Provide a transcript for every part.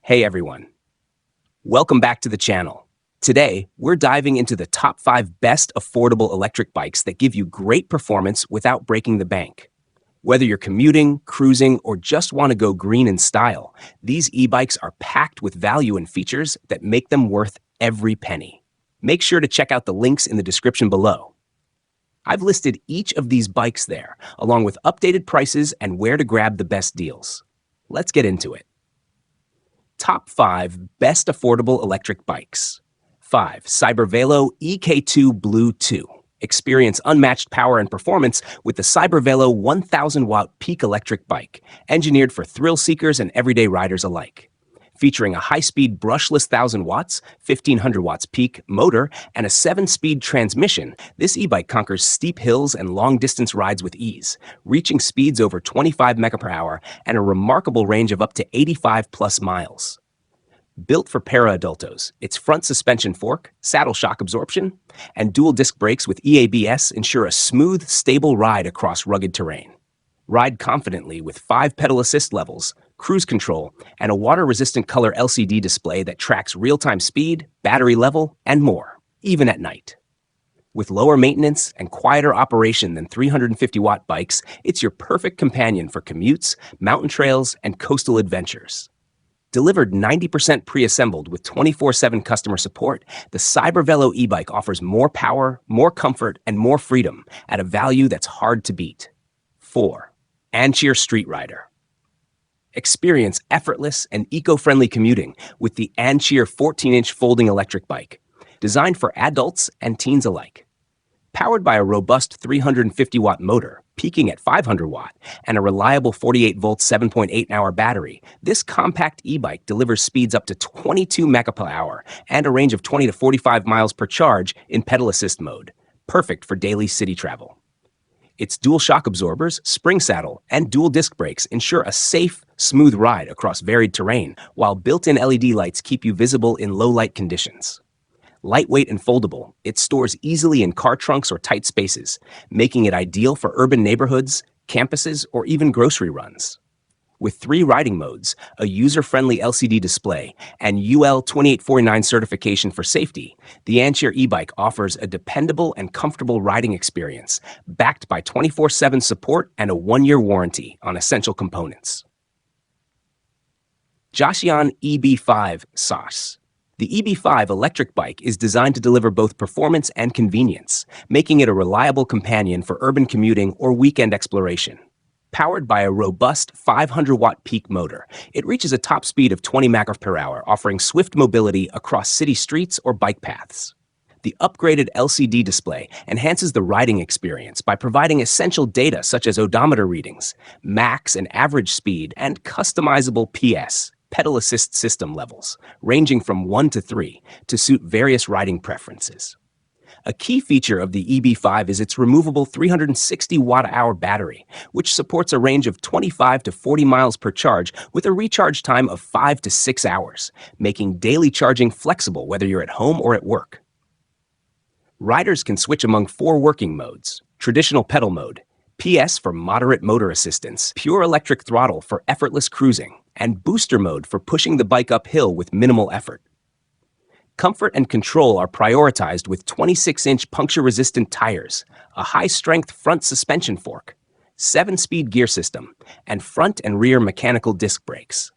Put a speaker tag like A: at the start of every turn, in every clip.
A: Hey everyone, welcome back to the channel. Today, we're diving into the top 5 best affordable electric bikes that give you great performance without breaking the bank. Whether you're commuting, cruising, or just want to go green in style, these e-bikes are packed with value and features that make them worth every penny. Make sure to check out the links in the description below. I've listed each of these bikes there, along with updated prices and where to grab the best deals. Let's get into it. Top 5 Best Affordable Electric Bikes. 5. Cybervelo EK2-blue2. Experience unmatched power and performance with the Cybervelo 1000-watt peak electric bike, engineered for thrill seekers and everyday riders alike. Featuring a high-speed brushless 1000 watts, 1500 watts peak motor, and a 7-speed transmission, this e-bike conquers steep hills and long-distance rides with ease, reaching speeds over 25 mph and a remarkable range of up to 85+ miles. Built for para-adultos, its front suspension fork, saddle shock absorption, and dual disc brakes with EABS ensure a smooth, stable ride across rugged terrain. Ride confidently with 5 pedal assist levels, cruise control, and a water-resistant color LCD display that tracks real-time speed, battery level, and more, even at night. With lower maintenance and quieter operation than 350-watt bikes, it's your perfect companion for commutes, mountain trails, and coastal adventures. Delivered 90% pre-assembled with 24/7 customer support, the Cybervelo e-bike offers more power, more comfort, and more freedom at a value that's hard to beat. 4. ANCHEER StreetRider. Experience effortless and eco-friendly commuting with the ANCHEER 14-inch folding electric bike, designed for adults and teens alike. Powered by a robust 350-watt motor, peaking at 500 watt, and a reliable 48-volt 7.8-hour battery, this compact e-bike delivers speeds up to 22 mph and a range of 20 to 45 miles per charge in pedal assist mode, perfect for daily city travel. Its dual shock absorbers, spring saddle, and dual disc brakes ensure a safe, smooth ride across varied terrain, while built-in LED lights keep you visible in low-light conditions. Lightweight and foldable, it stores easily in car trunks or tight spaces, making it ideal for urban neighborhoods, campuses, or even grocery runs. With 3 riding modes, a user-friendly LCD display, and UL 2849 certification for safety, the ANCHEER e-bike offers a dependable and comfortable riding experience, backed by 24/7 support and a 1-year warranty on essential components. Jasion EB5 SOS. The EB5 electric bike is designed to deliver both performance and convenience, making it a reliable companion for urban commuting or weekend exploration. Powered by a robust 500-watt peak motor, it reaches a top speed of 20 mph, offering swift mobility across city streets or bike paths. The upgraded LCD display enhances the riding experience by providing essential data such as odometer readings, max and average speed, and customizable PS, pedal assist system levels, ranging from 1 to 3, to suit various riding preferences. A key feature of the EB5 is its removable 360 watt-hour battery, which supports a range of 25 to 40 miles per charge with a recharge time of 5 to 6 hours, making daily charging flexible whether you're at home or at work. Riders can switch among 4 working modes: traditional pedal mode, PS for moderate motor assistance, pure electric throttle for effortless cruising, and booster mode for pushing the bike uphill with minimal effort. Comfort and control are prioritized with 26-inch puncture-resistant tires, a high-strength front suspension fork, 7-speed gear system, and front and rear mechanical disc brakes.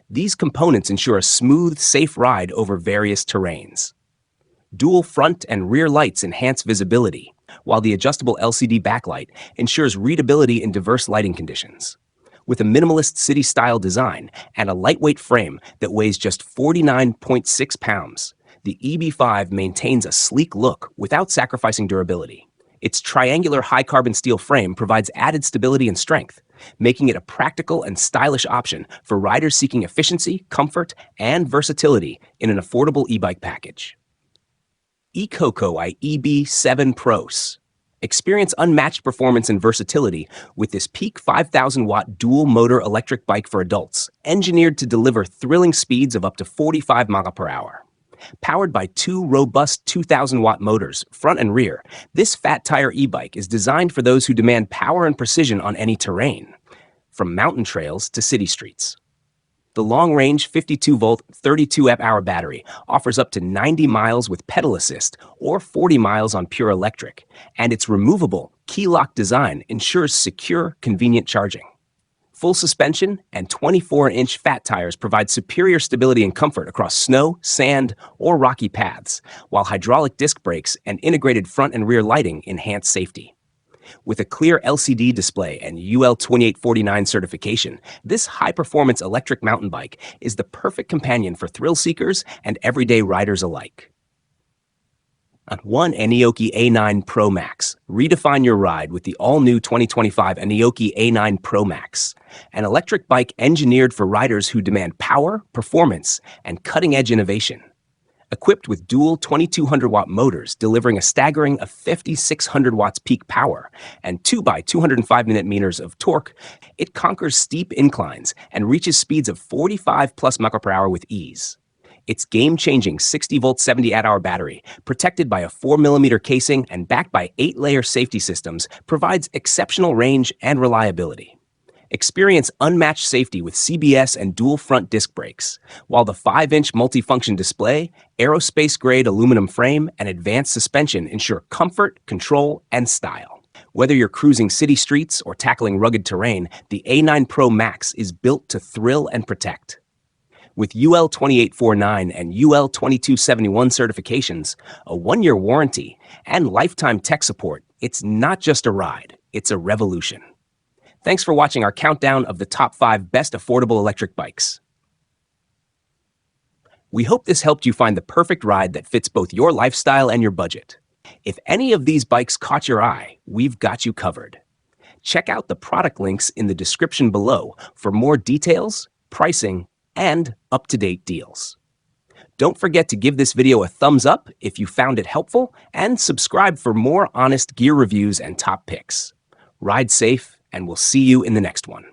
A: These components ensure a smooth, safe ride over various terrains. Dual front and rear lights enhance visibility, while the adjustable LCD backlight ensures readability in diverse lighting conditions. With a minimalist city-style design and a lightweight frame that weighs just 49.6 pounds, the EB5 maintains a sleek look without sacrificing durability. Its triangular high-carbon steel frame provides added stability and strength, making it a practical and stylish option for riders seeking efficiency, comfort, and versatility in an affordable e-bike package. ECOCOGY EB7 Pros. Experience unmatched performance and versatility with this peak 5,000-watt dual-motor electric bike for adults, engineered to deliver thrilling speeds of up to 45 mph. Powered by 2 robust 2,000-watt motors, front and rear, this fat-tire e-bike is designed for those who demand power and precision on any terrain, from mountain trails to city streets. The long-range 52-volt, 32 amp-hour battery offers up to 90 miles with pedal assist or 40 miles on pure electric, and its removable, key-lock design ensures secure, convenient charging. Full suspension and 24-inch fat tires provide superior stability and comfort across snow, sand, or rocky paths, while hydraulic disc brakes and integrated front and rear lighting enhance safety. With a clear LCD display and UL 2849 certification, this high-performance electric mountain bike is the perfect companion for thrill seekers and everyday riders alike. One ANIIOKI A9 Pro Max. Redefine your ride with the all-new 2025 ANIIOKI A9 Pro Max, an electric bike engineered for riders who demand power, performance, and cutting-edge innovation. Equipped with dual 2200-watt motors delivering a staggering of 5,600 watts peak power and 2x205 Nm of torque, it conquers steep inclines and reaches speeds of 45+ mph with ease. Its game-changing 60-volt 70 Ah battery, protected by a 4mm casing and backed by 8-layer safety systems, provides exceptional range and reliability. Experience unmatched safety with CBS and dual front disc brakes, while the 5-inch multifunction display, aerospace-grade aluminum frame, and advanced suspension ensure comfort, control, and style. Whether you're cruising city streets or tackling rugged terrain, the A9 Pro Max is built to thrill and protect. With UL 2849 and UL 2271 certifications, a 1-year warranty, and lifetime tech support, it's not just a ride, it's a revolution. Thanks for watching our countdown of the top 5 best affordable electric bikes. We hope this helped you find the perfect ride that fits both your lifestyle and your budget. If any of these bikes caught your eye, we've got you covered. Check out the product links in the description below for more details, pricing, and up-to-date deals. Don't forget to give this video a thumbs up if you found it helpful, and subscribe for more honest gear reviews and top picks. Ride safe, and we'll see you in the next one.